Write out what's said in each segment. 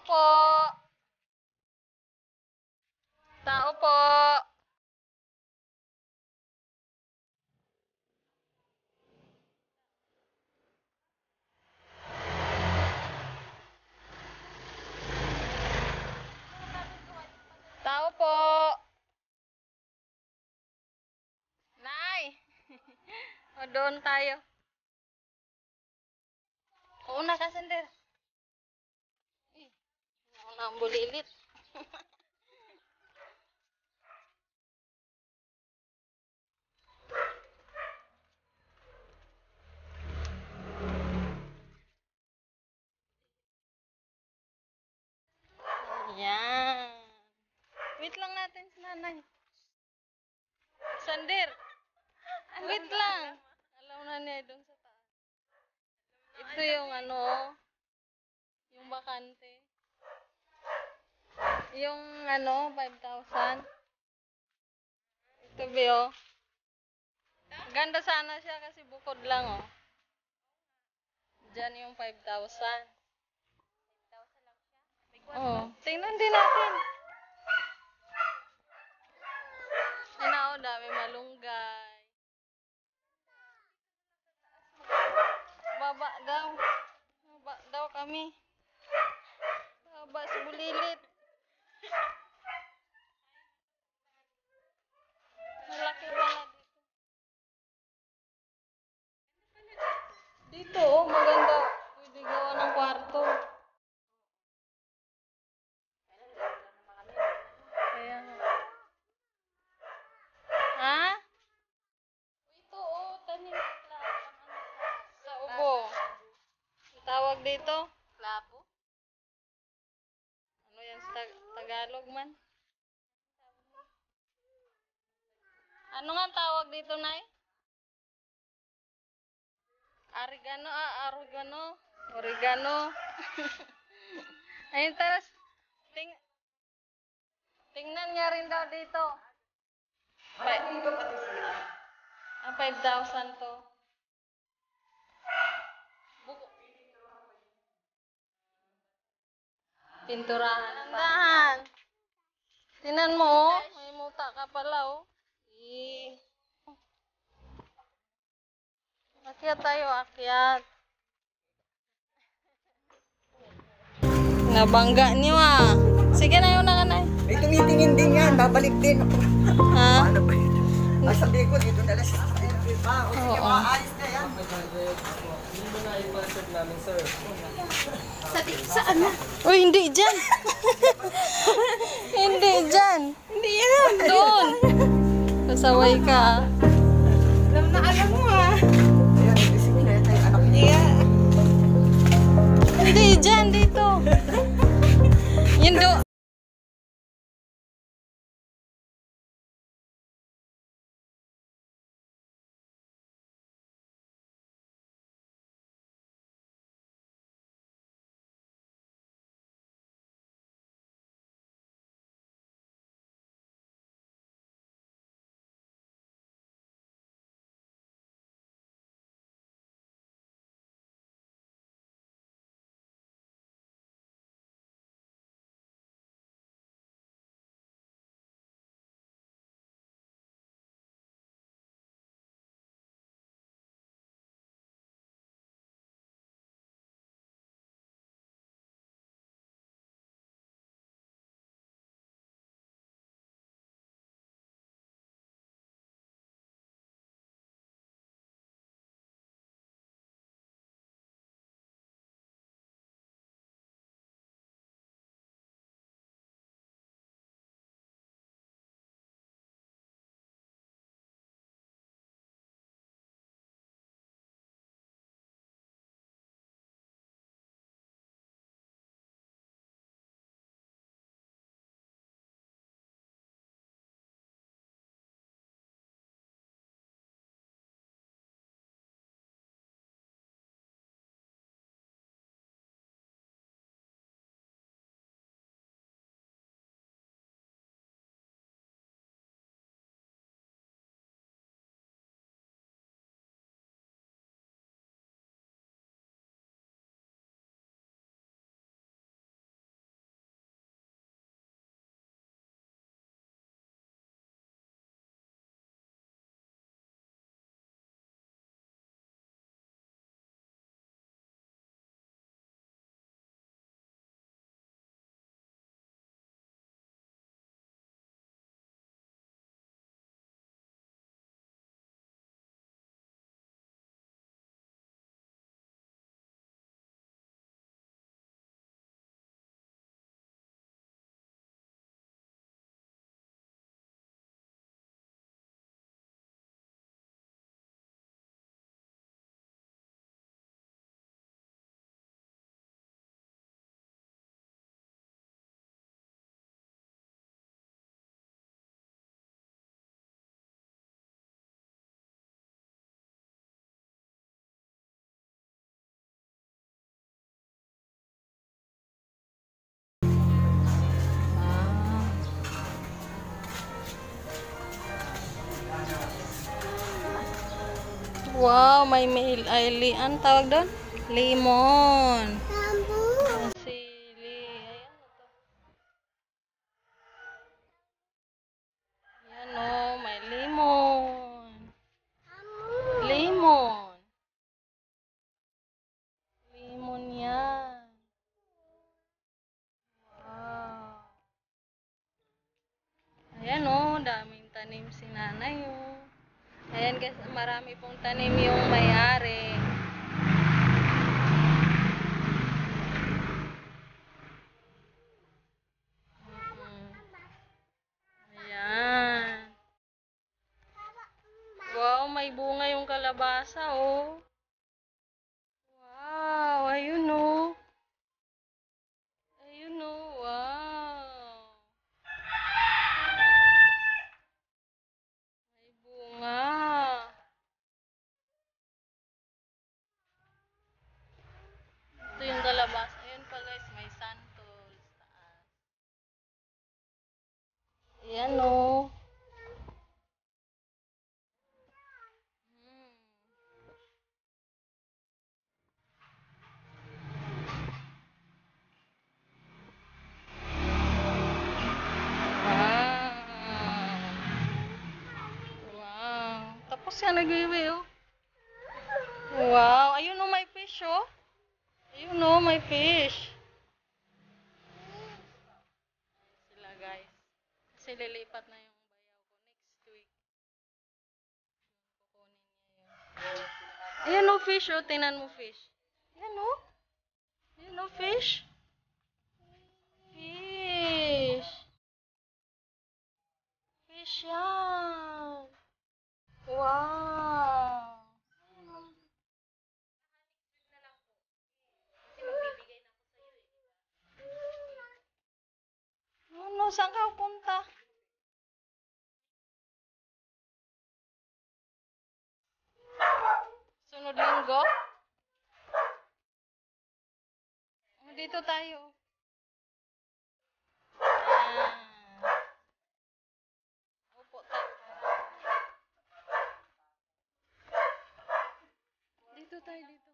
po. Tao po. Tao po. Nay. O, doon tayo. Una ka, Sander. Una ang bulilit. Yan. Wait lang natin si nanay. Sander. Wait lang. Alam na niya doon sa taas. Ito yung yung bakante. Yung 5,000. Ito Bio. Ganda sana siya kasi bukod lang oh. Diyan yung 5,000. Oh, tingnan din natin. Dami malunggay. Baba daw. Baba daw kami. Baba sa bulilit. Malaki pala dito. Dito oh, maganda. Pwede gawa ng kwarto. Kaya nga. Ha? Ito oh, tanim sa ubo. Ang tawag dito? Klabo. Ano yan sa Tagalog man? Ano nga ang tawag dito, Nay? Oregano. Oregano. Ayun, tapos, tingnan niya rin daw dito. 5,000 to. Pinturahan. Tandahan. Tingnan mo, oh. May muta ka pala, oh. Akyat tayo, akyat. Nabangga niyo ah. Sige na yun na ka na. May tumitingin din yan, babalik din ako. Ha? Ano ba yun? Sabi ko, dito na lang siya. Sige, maayos na yan. Hindi mo na i-concert namin, sir. Saan na? Uy, hindi dyan. Hindi dyan. Hindi yan. Doon. Pasaway ka. Alam na alam mo ah. Ayan, bisikleta yung anak niya. Hindi dyan, dito. Yun do. Wow, may ang tawag doon? Lemon. Sili. Ayan o to. Ayan o, may lemon. Lemon. Lemon yan. Wow. Ayan o, daming tanim si nanay o. Ayan guys, marami pong tanim yung may-ari. Ayan. Wow, may bunga yung kalabasa oh. Wow, ayun oh. Ayun oh, wow. May bunga. Ito yung kalabasa. Ayun pa guys, may santol sa taas. Ayan oh. Wow. Wow. Tapos yan, nag-iwi oh. Wow. Ayun oh, may fish oh. Ayun oh, may fish. Sila guys. Kasi lilipat na yung bayaw ko next week. Kukunin niya yun. Ayan oh, fish oh. Tingnan mo fish. Ayan oh. Ayan oh, fish. Fish. Fish yan. Wow. Ano, saan ka punta? Sunod linggo? Dito tayo. Ah. Upo tayo. Dito tayo, dito.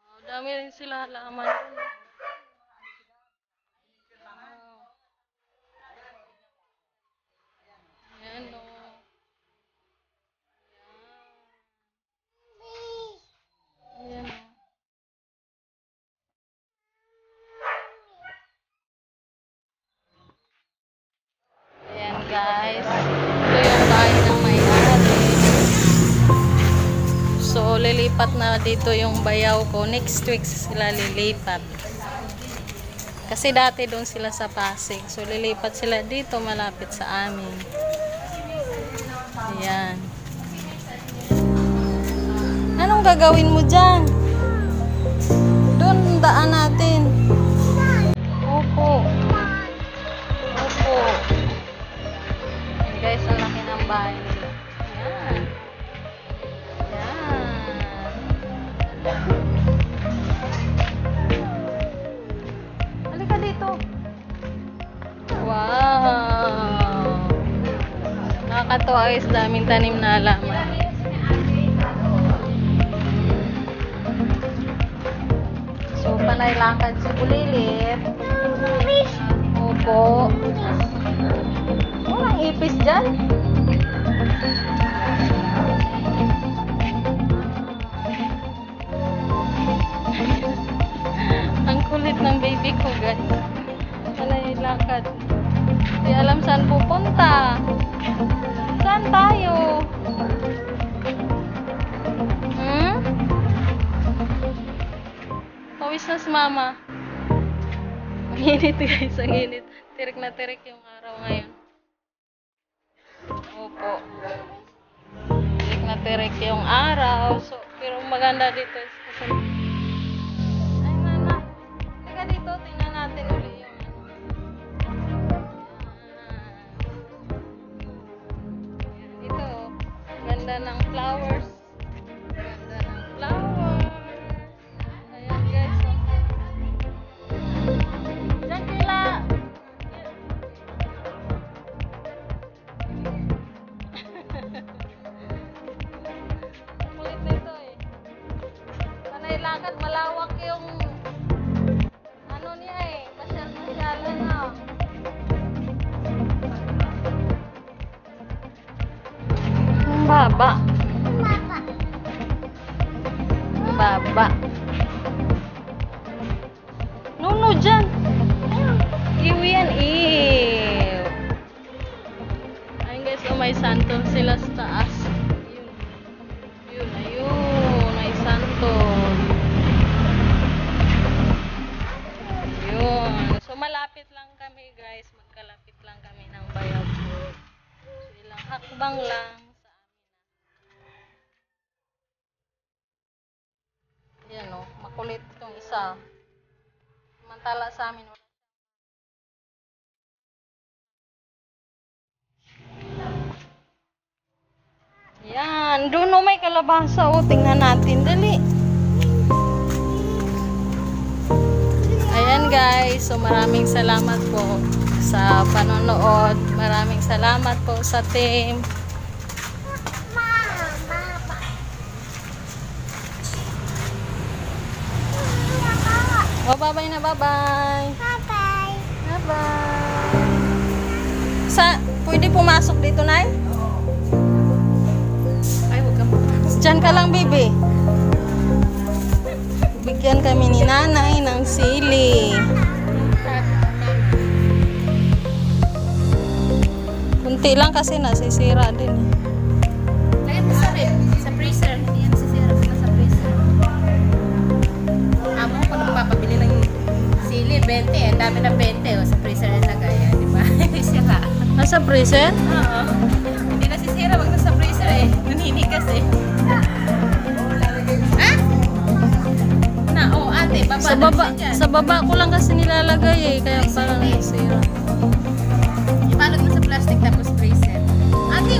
Oh, dami rin sila halaman dun. Wow. Ayan o. Ayan o. Ayan guys. Ito yung bahay ng may-ari. So, lilipat na dito yung bayaw ko. Next week sila lilipat. Kasi dati doon sila sa Pasig. So, lilipat sila dito malapit sa amin. Ayan. Anong gagawin mo dyan? Doon daan natin. Opo. Opo. Ayan guys, ang laki ng bahay nila. Ayan. Ayan. Halika dito. Wow. Nakakatuwa guys, daming tanim na halaman. So, panay lakad si Bulilit. Opo. Walang ipis dyan. Ang kulit ng baby ko, guys. Panay lakad. Di alam saan pupunta. Saan tayo? Pawis na si mama. Ang init guys, ang init. Tirik na tirik yung araw ngayon. Opo. Tirik na tirik yung araw. So, pero maganda dito is kasi... Ay, nana. Teka dito, tingnan natin ulit yung Ayan, ito. Ganda ng flowers. Ganda ng flowers. Ayan guys. Diyan sila. Kakabang lang. Yan o, makulit itong isa. Samantala sa amin. Yan, doon o may kalabasa o. Tingnan natin, dali. Ayan guys, so maraming salamat po sa panonood. Maraming salamat po sa team. Oh, bye-bye na, bye-bye. Bye-bye. Bye-bye. Pwede pumasok dito, Nay? Ay, huwag ka pumasok. Diyan ka lang, baby. Bigyan kami ni Nanay ng sili. Kunti lang kasi nasisira din. Lagyan mo sa rep, sa freezer. Hindi yan sisira sa freezer. Amo ko nagpapabili ng sili, 20. Ang dami na 20. O, sa freezer na lagay. Di ba? Sira. Nasa present? Oo. Hindi na sisira. Wag na sa freezer eh. Naninigas eh. Ha? Na, ate. Baba. Sa baba ko lang kasi nilalagay eh. Kaya parang nasira. Ibalot mo sa plastic tapos freezer. Ate,